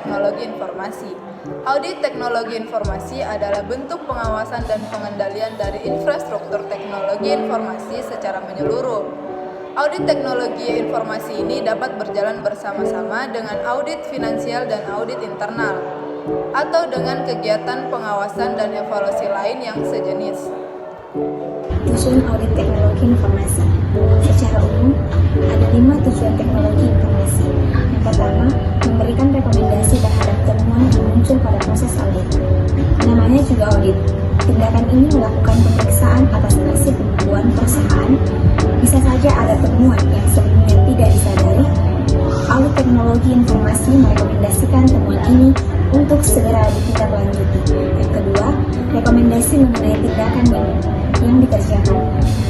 teknologi informasi. Audit teknologi informasi adalah bentuk pengawasan dan pengendalian dari infrastruktur teknologi informasi secara menyeluruh. Audit teknologi informasi ini dapat berjalan bersama-sama dengan audit finansial dan audit internal, atau dengan kegiatan pengawasan dan evaluasi lain yang sejenis. Tujuan audit teknologi informasi. Secara umum, ada 5 tujuan teknologi informasi. Yang pertama, memberikan rekomendasi terhadap temuan yang muncul pada proses audit. Namanya juga audit. Tindakan ini melakukan pemeriksaan atas hasil pembukuan perusahaan. Bisa saja ada temuan yang sebelumnya tidak disadari. Audit teknologi informasi merekomendasikan temuan ini untuk segera ditindaklanjuti. Yang kedua, rekomendasi mengenai tindakan yang dikerjakan.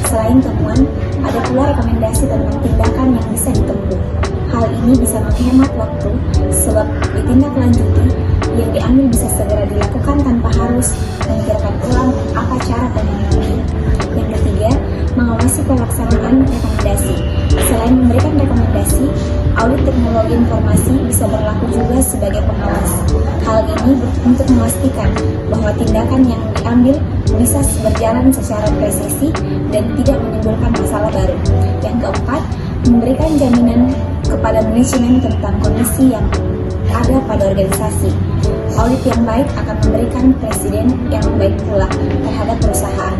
Selain temuan, ada pula rekomendasi tentang tindakan yang bisa ditempuh. Hal ini bisa menghemat waktu, sebab ditindaklanjuti yang diambil bisa segera dilakukan tanpa harus memikirkan ulang apa cara penanganannya. Yang ketiga, mengawasi pelaksanaan rekomendasi. Selain memberikan rekomendasi, audit teknologi informasi bisa berlaku juga sebagai pengawas. Hal ini untuk memastikan bahwa tindakan yang diambil bisa berjalan secara presisi dan tidak menimbulkan masalah baru. Yang keempat, memberikan jaminan kepada manajemen tentang kondisi yang ada pada organisasi. Audit yang baik akan memberikan presiden yang baik pula terhadap perusahaan.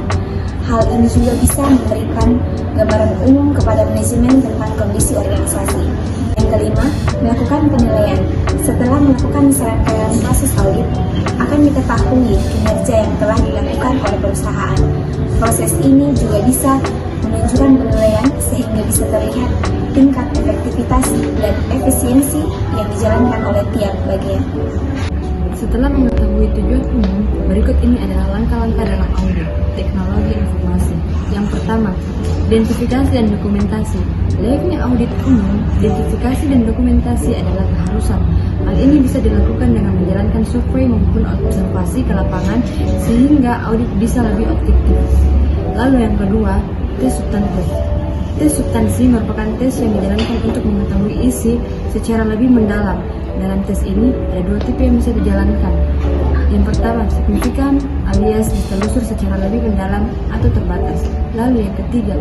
Hal ini juga bisa memberikan gambaran umum kepada manajemen tentang kondisi organisasi. Yang kelima, melakukan penilaian. Setelah melakukan serangkaian proses audit, akan diketahui kinerja yang telah dilakukan oleh perusahaan. Proses ini juga bisa menunjukkan penilaian sehingga bisa terlihat tingkat efektivitas dan efisiensi yang dijalankan oleh tiap bagian. Setelah mengetahui tujuan umum, berikut ini adalah langkah-langkah dalam audit teknologi informasi. Yang pertama, identifikasi dan dokumentasi. Layaknya audit umum, identifikasi dan dokumentasi adalah keharusan. Hal ini bisa dilakukan dengan menjalankan survei maupun observasi ke lapangan sehingga audit bisa lebih objektif. Lalu yang kedua, tes substantif. Tes substansi merupakan tes yang dijalankan untuk mengetahui isi secara lebih mendalam. Dalam tes ini, ada 2 tipe yang bisa dijalankan. Yang pertama, signifikan alias ditelusur secara lebih mendalam atau terbatas. Lalu yang ketiga,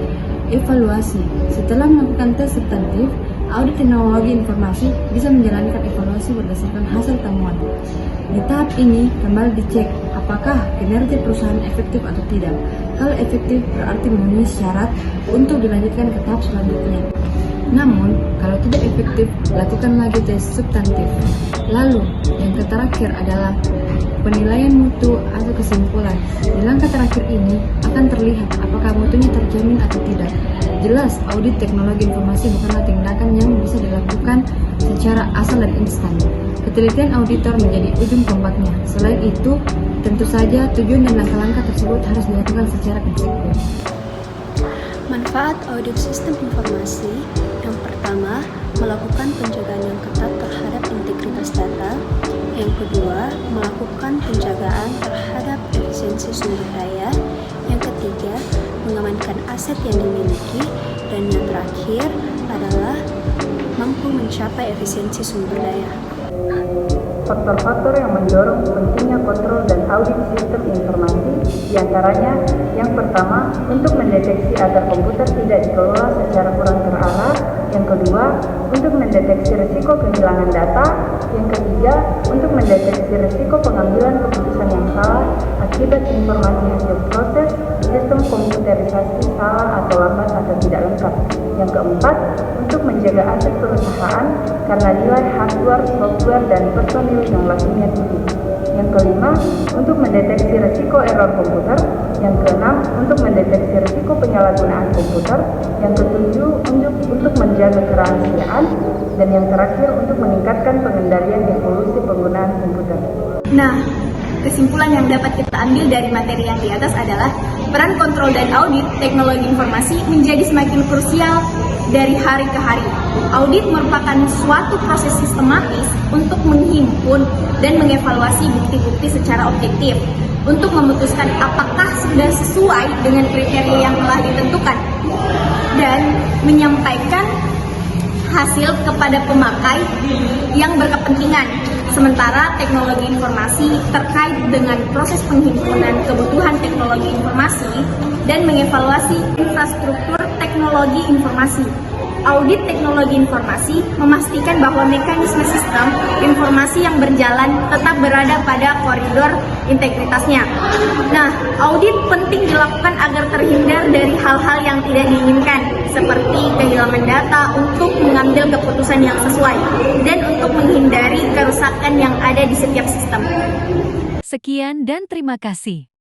evaluasi. Setelah melakukan tes substantif, audit teknologi informasi bisa menjalankan evaluasi berdasarkan hasil temuan. Di tahap ini, kembali dicek apakah kinerja perusahaan efektif atau tidak. Kalau efektif berarti memenuhi syarat untuk dilanjutkan ke tahap selanjutnya. Namun, kalau tidak efektif, lakukan lagi tes substantif. Lalu, yang terakhir adalah penilaian mutu atau kesimpulan. Di langkah terakhir ini akan terlihat apakah mutunya terjamin atau tidak. Jelas, audit teknologi informasi bukanlah tindakan yang bisa dilakukan secara asal dan instan. Ketelitian auditor menjadi ujung tombaknya. Selain itu, tentu saja tujuan dan langkah-langkah tersebut harus dilakukan secara konsekuen. Manfaat audit sistem informasi. Yang pertama, melakukan penjagaan yang ketat terhadap integritas data. Yang kedua, melakukan penjagaan terhadap efisiensi sumber daya. Yang ketiga, mengamankan aset yang dimiliki. Dan yang terakhir adalah mampu mencapai efisiensi sumber daya. Faktor-faktor yang mendorong pentingnya kontrol dan audit sistem informasi diantaranya yang pertama, untuk mendeteksi agar komputer tidak dikelola secara kurang terarah. Yang kedua, untuk mendeteksi risiko kehilangan data. Yang ketiga, untuk mendeteksi risiko pengambilan keputusan yang salah akibat informasi hasil proses sistem komputerisasi salah atau lambat atau tidak lengkap. Yang keempat, untuk menjaga aset perusahaan karena nilai hardware, software, dan personil yang lakunya tinggi. Yang kelima, untuk mendeteksi risiko error komputer. Yang keenam, untuk mendeteksi risiko penyalahgunaan komputer. Yang ketujuh, untuk menjaga kerahasiaan. Dan yang terakhir, untuk meningkatkan pengendalian evolusi penggunaan komputer. Nah, kesimpulan yang dapat kita ambil dari materi yang di atas adalah peran kontrol dan audit teknologi informasi menjadi semakin krusial dari hari ke hari. Audit merupakan suatu proses sistematis untuk menghimpun dan mengevaluasi bukti-bukti secara objektif untuk memutuskan apakah sudah sesuai dengan kriteria yang telah ditentukan dan menyampaikan hasil kepada pemakai yang berkepentingan. Sementara teknologi informasi terkait dengan proses penghimpunan kebutuhan teknologi informasi dan mengevaluasi infrastruktur teknologi informasi. Audit teknologi informasi memastikan bahwa mekanisme sistem informasi yang berjalan tetap berada pada koridor integritasnya. Nah, audit penting dilakukan agar terhindar dari hal-hal yang tidak diinginkan, seperti kehilangan data untuk mengambil keputusan yang sesuai, dan untuk menghindari kerusakan yang ada di setiap sistem. Sekian dan terima kasih.